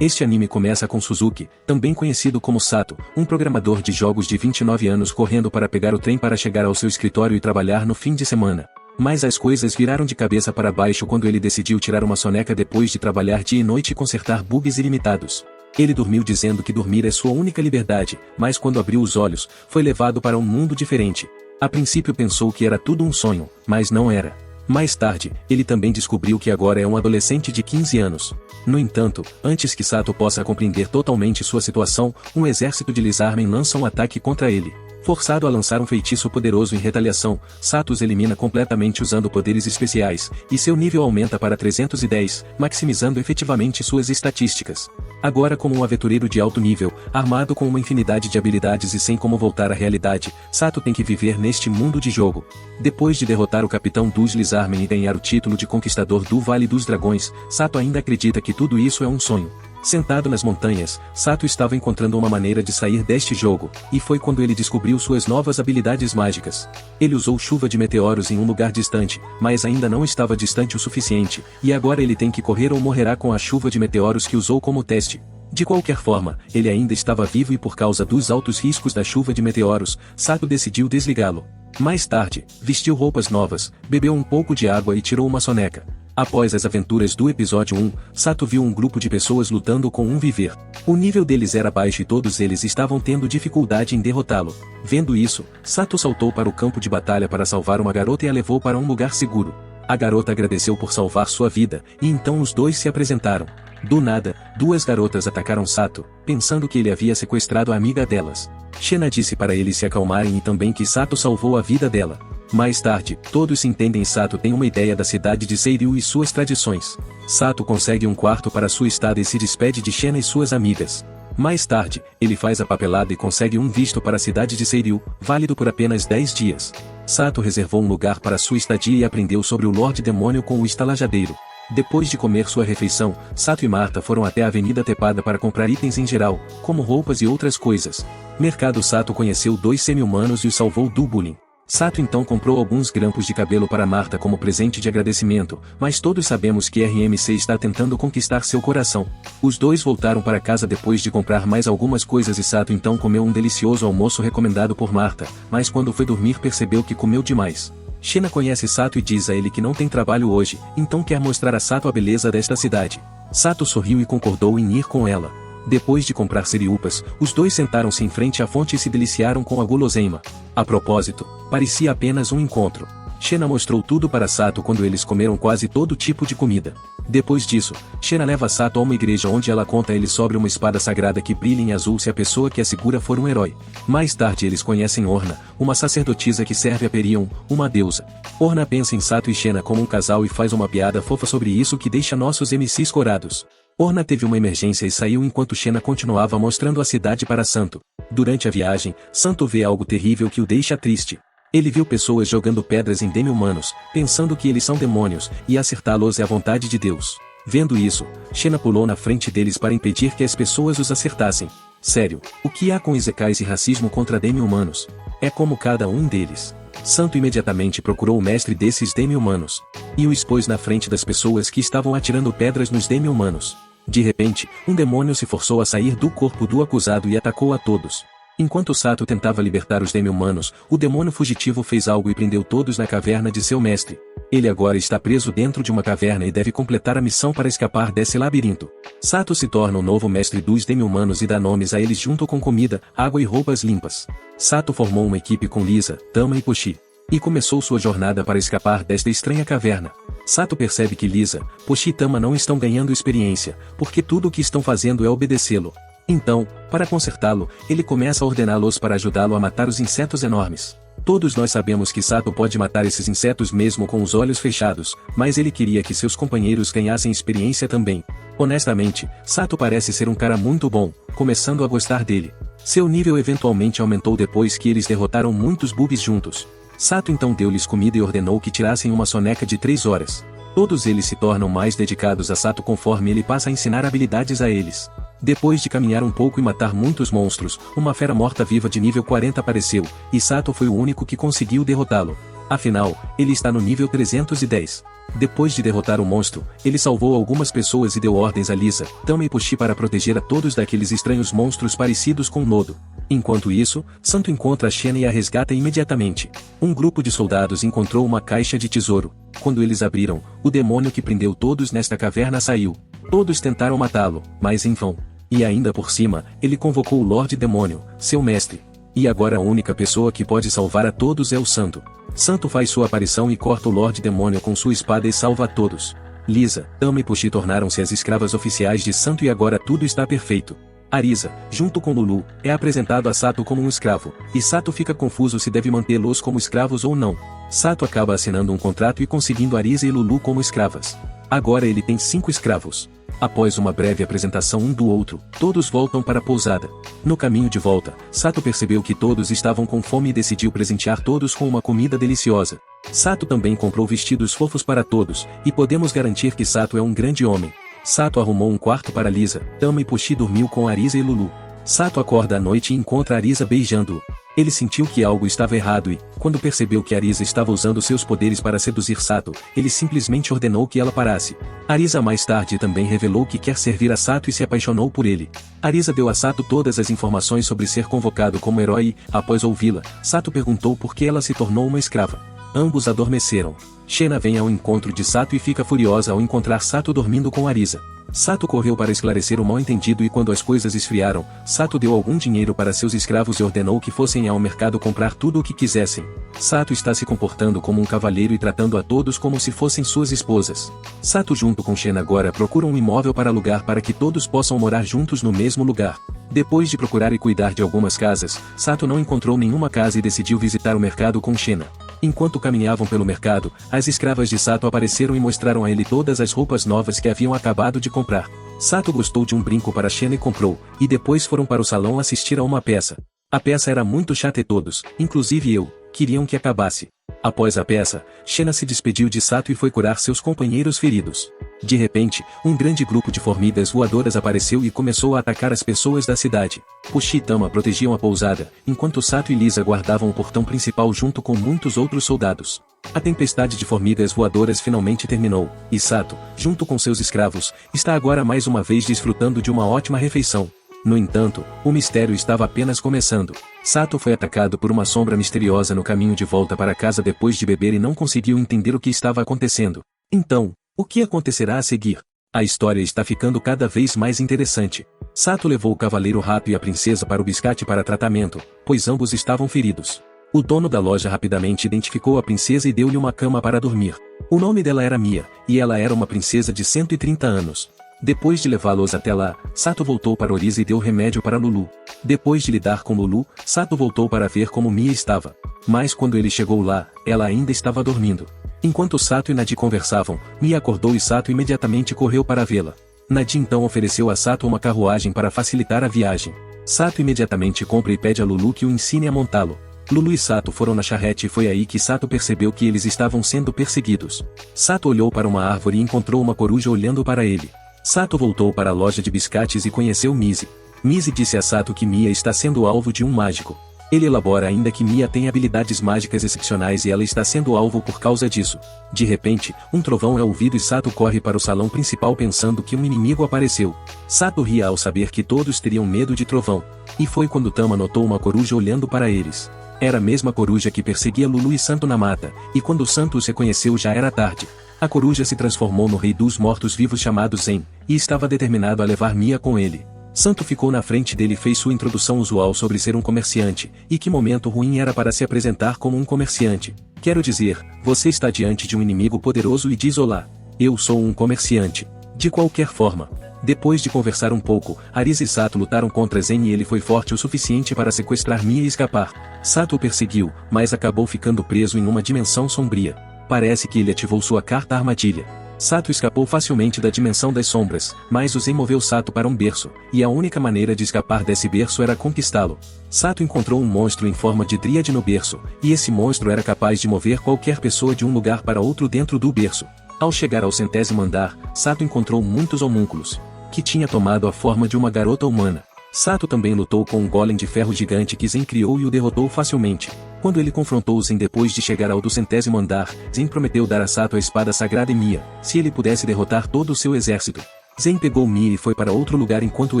Este anime começa com Suzuki, também conhecido como Sato, um programador de jogos de 29 anos correndo para pegar o trem para chegar ao seu escritório e trabalhar no fim de semana. Mas as coisas viraram de cabeça para baixo quando ele decidiu tirar uma soneca depois de trabalhar dia e noite e consertar bugs ilimitados. Ele dormiu dizendo que dormir é sua única liberdade, mas quando abriu os olhos, foi levado para um mundo diferente. A princípio pensou que era tudo um sonho, mas não era. Mais tarde, ele também descobriu que agora é um adolescente de 15 anos. No entanto, antes que Sato possa compreender totalmente sua situação, um exército de Lizarmen lança um ataque contra ele. Forçado a lançar um feitiço poderoso em retaliação, Sato os elimina completamente usando poderes especiais, e seu nível aumenta para 310, maximizando efetivamente suas estatísticas. Agora como um aventureiro de alto nível, armado com uma infinidade de habilidades e sem como voltar à realidade, Sato tem que viver neste mundo de jogo. Depois de derrotar o capitão dos Lizarmen e ganhar o título de conquistador do Vale dos Dragões, Sato ainda acredita que tudo isso é um sonho. Sentado nas montanhas, Sato estava encontrando uma maneira de sair deste jogo, e foi quando ele descobriu suas novas habilidades mágicas. Ele usou chuva de meteoros em um lugar distante, mas ainda não estava distante o suficiente, e agora ele tem que correr ou morrerá com a chuva de meteoros que usou como teste. De qualquer forma, ele ainda estava vivo e por causa dos altos riscos da chuva de meteoros, Sato decidiu desligá-lo. Mais tarde, vestiu roupas novas, bebeu um pouco de água e tirou uma soneca. Após as aventuras do episódio 1, Sato viu um grupo de pessoas lutando com um viver. O nível deles era baixo e todos eles estavam tendo dificuldade em derrotá-lo. Vendo isso, Sato saltou para o campo de batalha para salvar uma garota e a levou para um lugar seguro. A garota agradeceu por salvar sua vida, e então os dois se apresentaram. Do nada, duas garotas atacaram Sato, pensando que ele havia sequestrado a amiga delas. Shena disse para eles se acalmarem e também que Sato salvou a vida dela. Mais tarde, todos se entendem e Sato tem uma ideia da cidade de Seiryu e suas tradições. Sato consegue um quarto para sua estada e se despede de Shena e suas amigas. Mais tarde, ele faz a papelada e consegue um visto para a cidade de Seiryu, válido por apenas 10 dias. Sato reservou um lugar para sua estadia e aprendeu sobre o Lorde Demônio com o estalajadeiro. Depois de comer sua refeição, Sato e Marta foram até a Avenida Tepada para comprar itens em geral, como roupas e outras coisas. Mercado Sato conheceu dois semi-humanos e os salvou do bullying. Sato então comprou alguns grampos de cabelo para Marta como presente de agradecimento, mas todos sabemos que RMC está tentando conquistar seu coração. Os dois voltaram para casa depois de comprar mais algumas coisas e Sato então comeu um delicioso almoço recomendado por Marta, mas quando foi dormir percebeu que comeu demais. Shena conhece Sato e diz a ele que não tem trabalho hoje, então quer mostrar a Sato a beleza desta cidade. Sato sorriu e concordou em ir com ela. Depois de comprar seriupas, os dois sentaram-se em frente à fonte e se deliciaram com a guloseima. A propósito, parecia apenas um encontro. Shena mostrou tudo para Sato quando eles comeram quase todo tipo de comida. Depois disso, Shena leva Sato a uma igreja onde ela conta a ele sobre uma espada sagrada que brilha em azul se a pessoa que a segura for um herói. Mais tarde eles conhecem Orna, uma sacerdotisa que serve a Perion, uma deusa. Orna pensa em Sato e Shena como um casal e faz uma piada fofa sobre isso que deixa nossos MCs corados. Orna teve uma emergência e saiu enquanto Shena continuava mostrando a cidade para Santo. Durante a viagem, Santo vê algo terrível que o deixa triste. Ele viu pessoas jogando pedras em demi-humanos, pensando que eles são demônios, e acertá-los é a vontade de Deus. Vendo isso, Shena pulou na frente deles para impedir que as pessoas os acertassem. Sério, o que há com isekais e racismo contra demi-humanos? É como cada um deles. Santo imediatamente procurou o mestre desses demi-humanos, e o expôs na frente das pessoas que estavam atirando pedras nos demi-humanos. De repente, um demônio se forçou a sair do corpo do acusado e atacou a todos. Enquanto Sato tentava libertar os demi-humanos, o demônio fugitivo fez algo e prendeu todos na caverna de seu mestre. Ele agora está preso dentro de uma caverna e deve completar a missão para escapar desse labirinto. Sato se torna o novo mestre dos demi-humanos e dá nomes a eles junto com comida, água e roupas limpas. Sato formou uma equipe com Lisa, Tama e Pochi, e começou sua jornada para escapar desta estranha caverna. Sato percebe que Lisa, Pochi e Tama não estão ganhando experiência, porque tudo o que estão fazendo é obedecê-lo. Então, para consertá-lo, ele começa a ordená-los para ajudá-lo a matar os insetos enormes. Todos nós sabemos que Sato pode matar esses insetos mesmo com os olhos fechados, mas ele queria que seus companheiros ganhassem experiência também. Honestamente, Sato parece ser um cara muito bom, começando a gostar dele. Seu nível eventualmente aumentou depois que eles derrotaram muitos bugs juntos. Sato então deu-lhes comida e ordenou que tirassem uma soneca de 3 horas. Todos eles se tornam mais dedicados a Sato conforme ele passa a ensinar habilidades a eles. Depois de caminhar um pouco e matar muitos monstros, uma fera morta-viva de nível 40 apareceu, e Sato foi o único que conseguiu derrotá-lo. Afinal, ele está no nível 310. Depois de derrotar o monstro, ele salvou algumas pessoas e deu ordens a Lisa, Tama e Pushi para proteger a todos daqueles estranhos monstros parecidos com Nodo. Enquanto isso, Santo encontra Xena e a resgata imediatamente. Um grupo de soldados encontrou uma caixa de tesouro. Quando eles abriram, o demônio que prendeu todos nesta caverna saiu. Todos tentaram matá-lo, mas em vão. E ainda por cima, ele convocou o Lorde Demônio, seu mestre. E agora a única pessoa que pode salvar a todos é o Santo. Santo faz sua aparição e corta o Lorde Demônio com sua espada e salva a todos. Lisa, Tama e Pushi tornaram-se as escravas oficiais de Santo e agora tudo está perfeito. Arisa, junto com Lulu, é apresentado a Sato como um escravo, e Sato fica confuso se deve mantê-los como escravos ou não. Sato acaba assinando um contrato e conseguindo Arisa e Lulu como escravas. Agora ele tem 5 escravos. Após uma breve apresentação um do outro, todos voltam para a pousada. No caminho de volta, Sato percebeu que todos estavam com fome e decidiu presentear todos com uma comida deliciosa. Sato também comprou vestidos fofos para todos, e podemos garantir que Sato é um grande homem. Sato arrumou um quarto para Lisa, Tama e Pushi dormiu com Arisa e Lulu. Sato acorda à noite e encontra Arisa beijando-o. Ele sentiu que algo estava errado e, quando percebeu que Arisa estava usando seus poderes para seduzir Sato, ele simplesmente ordenou que ela parasse. Arisa mais tarde também revelou que quer servir a Sato e se apaixonou por ele. Arisa deu a Sato todas as informações sobre ser convocado como herói e, após ouvi-la, Sato perguntou por que ela se tornou uma escrava. Ambos adormeceram. Xena vem ao encontro de Sato e fica furiosa ao encontrar Sato dormindo com Arisa. Sato correu para esclarecer o mal-entendido e quando as coisas esfriaram, Sato deu algum dinheiro para seus escravos e ordenou que fossem ao mercado comprar tudo o que quisessem. Sato está se comportando como um cavalheiro e tratando a todos como se fossem suas esposas. Sato junto com Xena agora procuram um imóvel para alugar para que todos possam morar juntos no mesmo lugar. Depois de procurar e cuidar de algumas casas, Sato não encontrou nenhuma casa e decidiu visitar o mercado com Xena. Enquanto caminhavam pelo mercado, as escravas de Sato apareceram e mostraram a ele todas as roupas novas que haviam acabado de comprar. Sato gostou de um brinco para Xena e comprou, e depois foram para o salão assistir a uma peça. A peça era muito chata e todos, inclusive eu, queriam que acabasse. Após a peça, Xena se despediu de Sato e foi curar seus companheiros feridos. De repente, um grande grupo de formigas voadoras apareceu e começou a atacar as pessoas da cidade. Pushi e Tama protegiam a pousada, enquanto Sato e Lisa guardavam o portão principal junto com muitos outros soldados. A tempestade de formigas voadoras finalmente terminou, e Sato, junto com seus escravos, está agora mais uma vez desfrutando de uma ótima refeição. No entanto, o mistério estava apenas começando. Sato foi atacado por uma sombra misteriosa no caminho de volta para casa depois de beber e não conseguiu entender o que estava acontecendo. Então, o que acontecerá a seguir? A história está ficando cada vez mais interessante. Sato levou o cavaleiro rato e a princesa para o biscate para tratamento, pois ambos estavam feridos. O dono da loja rapidamente identificou a princesa e deu-lhe uma cama para dormir. O nome dela era Mia, e ela era uma princesa de 130 anos. Depois de levá-los até lá, Sato voltou para Orisa e deu remédio para Lulu. Depois de lidar com Lulu, Sato voltou para ver como Mia estava. Mas quando ele chegou lá, ela ainda estava dormindo. Enquanto Sato e Nadi conversavam, Mia acordou e Sato imediatamente correu para vê-la. Nadi então ofereceu a Sato uma carruagem para facilitar a viagem. Sato imediatamente compra e pede a Lulu que o ensine a montá-lo. Lulu e Sato foram na charrete e foi aí que Sato percebeu que eles estavam sendo perseguidos. Sato olhou para uma árvore e encontrou uma coruja olhando para ele. Sato voltou para a loja de biscates e conheceu Mizzy. Mizzy disse a Sato que Mia está sendo alvo de um mágico. Ele elabora ainda que Mia tem habilidades mágicas excepcionais e ela está sendo alvo por causa disso. De repente, um trovão é ouvido e Sato corre para o salão principal pensando que um inimigo apareceu. Sato ria ao saber que todos teriam medo de trovão. E foi quando Tama notou uma coruja olhando para eles. Era a mesma coruja que perseguia Lulu e Santo na mata, e quando Santo os reconheceu já era tarde. A coruja se transformou no rei dos mortos-vivos chamado Zen, e estava determinado a levar Mia com ele. Santo ficou na frente dele e fez sua introdução usual sobre ser um comerciante, e que momento ruim era para se apresentar como um comerciante. Quero dizer, você está diante de um inimigo poderoso e diz olá. Eu sou um comerciante. De qualquer forma. Depois de conversar um pouco, Arisa e Sato lutaram contra Zen e ele foi forte o suficiente para sequestrar Mia e escapar. Sato o perseguiu, mas acabou ficando preso em uma dimensão sombria. Parece que ele ativou sua carta armadilha. Sato escapou facilmente da dimensão das sombras, mas o Zen moveu Sato para um berço, e a única maneira de escapar desse berço era conquistá-lo. Sato encontrou um monstro em forma de dríade no berço, e esse monstro era capaz de mover qualquer pessoa de um lugar para outro dentro do berço. Ao chegar ao 100º andar, Sato encontrou muitos homúnculos, que tinha tomado a forma de uma garota humana. Sato também lutou com um golem de ferro gigante que Zen criou e o derrotou facilmente. Quando ele confrontou Zen depois de chegar ao 200º andar, Zen prometeu dar a Sato a espada sagrada e Mia, se ele pudesse derrotar todo o seu exército. Zen pegou Mia e foi para outro lugar enquanto o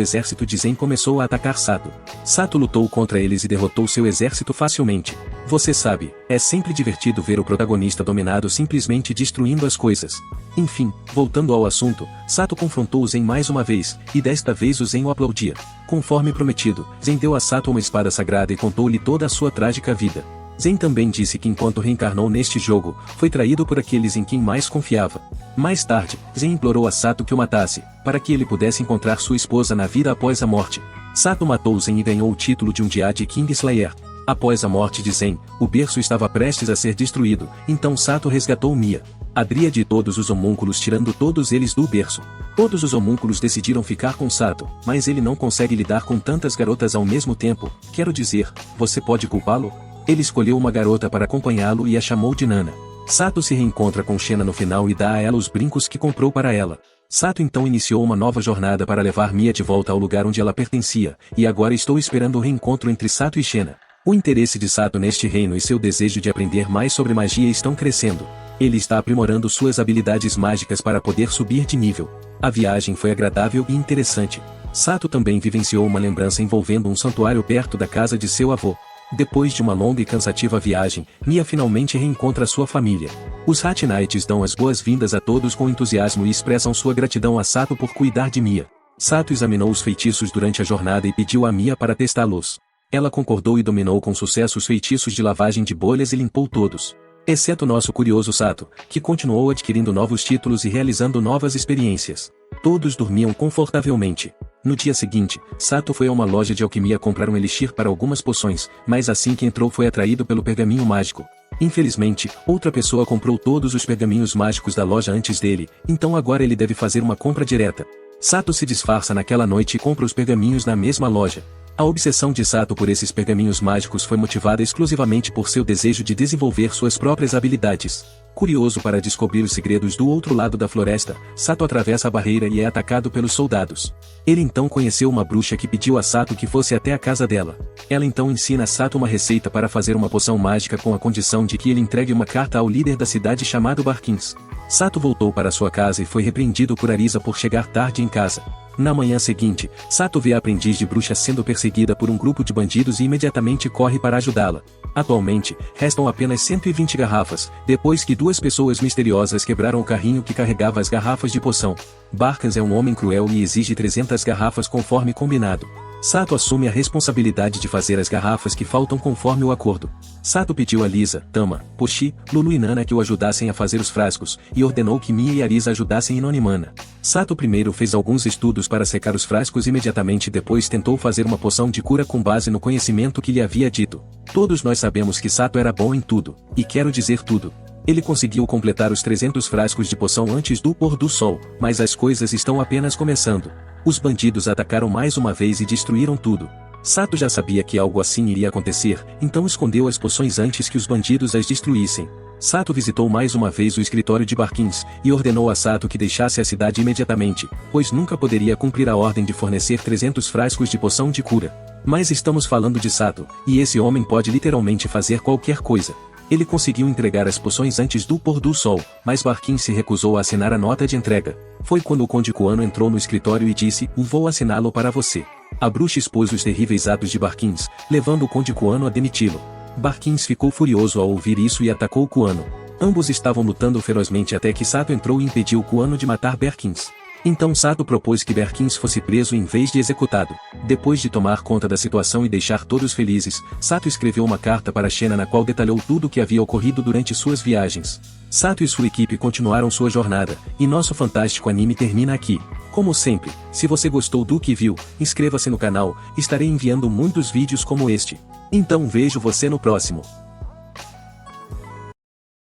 exército de Zen começou a atacar Sato. Sato lutou contra eles e derrotou seu exército facilmente. Você sabe, é sempre divertido ver o protagonista dominado simplesmente destruindo as coisas. Enfim, voltando ao assunto, Sato confrontou o Zen mais uma vez, e desta vez o Zen o aplaudia. Conforme prometido, Zen deu a Sato uma espada sagrada e contou-lhe toda a sua trágica vida. Zen também disse que enquanto reencarnou neste jogo, foi traído por aqueles em quem mais confiava. Mais tarde, Zen implorou a Sato que o matasse, para que ele pudesse encontrar sua esposa na vida após a morte. Sato matou Zen e ganhou o título de um Jade Kingslayer. Após a morte de Zen, o berço estava prestes a ser destruído, então Sato resgatou Mia. A Dríade e todos os homúnculos tirando todos eles do berço. Todos os homúnculos decidiram ficar com Sato, mas ele não consegue lidar com tantas garotas ao mesmo tempo. Quero dizer, você pode culpá-lo? Ele escolheu uma garota para acompanhá-lo e a chamou de Nana. Sato se reencontra com Shena no final e dá a ela os brincos que comprou para ela. Sato então iniciou uma nova jornada para levar Mia de volta ao lugar onde ela pertencia, e agora estou esperando o reencontro entre Sato e Shena. O interesse de Sato neste reino e seu desejo de aprender mais sobre magia estão crescendo. Ele está aprimorando suas habilidades mágicas para poder subir de nível. A viagem foi agradável e interessante. Sato também vivenciou uma lembrança envolvendo um santuário perto da casa de seu avô. Depois de uma longa e cansativa viagem, Mia finalmente reencontra sua família. Os Hat Knights dão as boas-vindas a todos com entusiasmo e expressam sua gratidão a Sato por cuidar de Mia. Sato examinou os feitiços durante a jornada e pediu a Mia para testá-los. Ela concordou e dominou com sucesso os feitiços de lavagem de bolhas e limpou todos. Exceto nosso curioso Sato, que continuou adquirindo novos títulos e realizando novas experiências. Todos dormiam confortavelmente. No dia seguinte, Sato foi a uma loja de alquimia comprar um elixir para algumas poções, mas assim que entrou foi atraído pelo pergaminho mágico. Infelizmente, outra pessoa comprou todos os pergaminhos mágicos da loja antes dele, então agora ele deve fazer uma compra direta. Sato se disfarça naquela noite e compra os pergaminhos na mesma loja. A obsessão de Sato por esses pergaminhos mágicos foi motivada exclusivamente por seu desejo de desenvolver suas próprias habilidades. Curioso para descobrir os segredos do outro lado da floresta, Sato atravessa a barreira e é atacado pelos soldados. Ele então conheceu uma bruxa que pediu a Sato que fosse até a casa dela. Ela então ensina a Sato uma receita para fazer uma poção mágica com a condição de que ele entregue uma carta ao líder da cidade chamado Barkins. Sato voltou para sua casa e foi repreendido por Arisa por chegar tarde em casa. Na manhã seguinte, Sato vê a aprendiz de bruxa sendo perseguida por um grupo de bandidos e imediatamente corre para ajudá-la. Atualmente, restam apenas 120 garrafas, depois que duas pessoas misteriosas quebraram o carrinho que carregava as garrafas de poção. Barkins é um homem cruel e exige 300 garrafas conforme combinado. Sato assume a responsabilidade de fazer as garrafas que faltam conforme o acordo. Sato pediu a Lisa, Tama, Pochi, Lulu e Nana que o ajudassem a fazer os frascos, e ordenou que Mia e Arisa ajudassem Inonimana. Sato primeiro fez alguns estudos para secar os frascos e imediatamente depois tentou fazer uma poção de cura com base no conhecimento que lhe havia dito. Todos nós sabemos que Sato era bom em tudo, e quero dizer tudo. Ele conseguiu completar os 300 frascos de poção antes do pôr do sol, mas as coisas estão apenas começando. Os bandidos atacaram mais uma vez e destruíram tudo. Sato já sabia que algo assim iria acontecer, então escondeu as poções antes que os bandidos as destruíssem. Sato visitou mais uma vez o escritório de Barkins, e ordenou a Sato que deixasse a cidade imediatamente, pois nunca poderia cumprir a ordem de fornecer 300 frascos de poção de cura. Mas estamos falando de Sato, e esse homem pode literalmente fazer qualquer coisa. Ele conseguiu entregar as poções antes do pôr do sol, mas Barkins se recusou a assinar a nota de entrega. Foi quando o Conde Kuano entrou no escritório e disse, vou assiná-lo para você. A bruxa expôs os terríveis atos de Barkins, levando o Conde Kuano a demiti-lo. Barkins ficou furioso ao ouvir isso e atacou Kuano. Ambos estavam lutando ferozmente até que Sato entrou e impediu Kuano de matar Barkins. Então Sato propôs que Barkins fosse preso em vez de executado. Depois de tomar conta da situação e deixar todos felizes, Sato escreveu uma carta para Shena na qual detalhou tudo o que havia ocorrido durante suas viagens. Sato e sua equipe continuaram sua jornada, e nosso fantástico anime termina aqui. Como sempre, se você gostou do que viu, inscreva-se no canal, estarei enviando muitos vídeos como este. Então vejo você no próximo.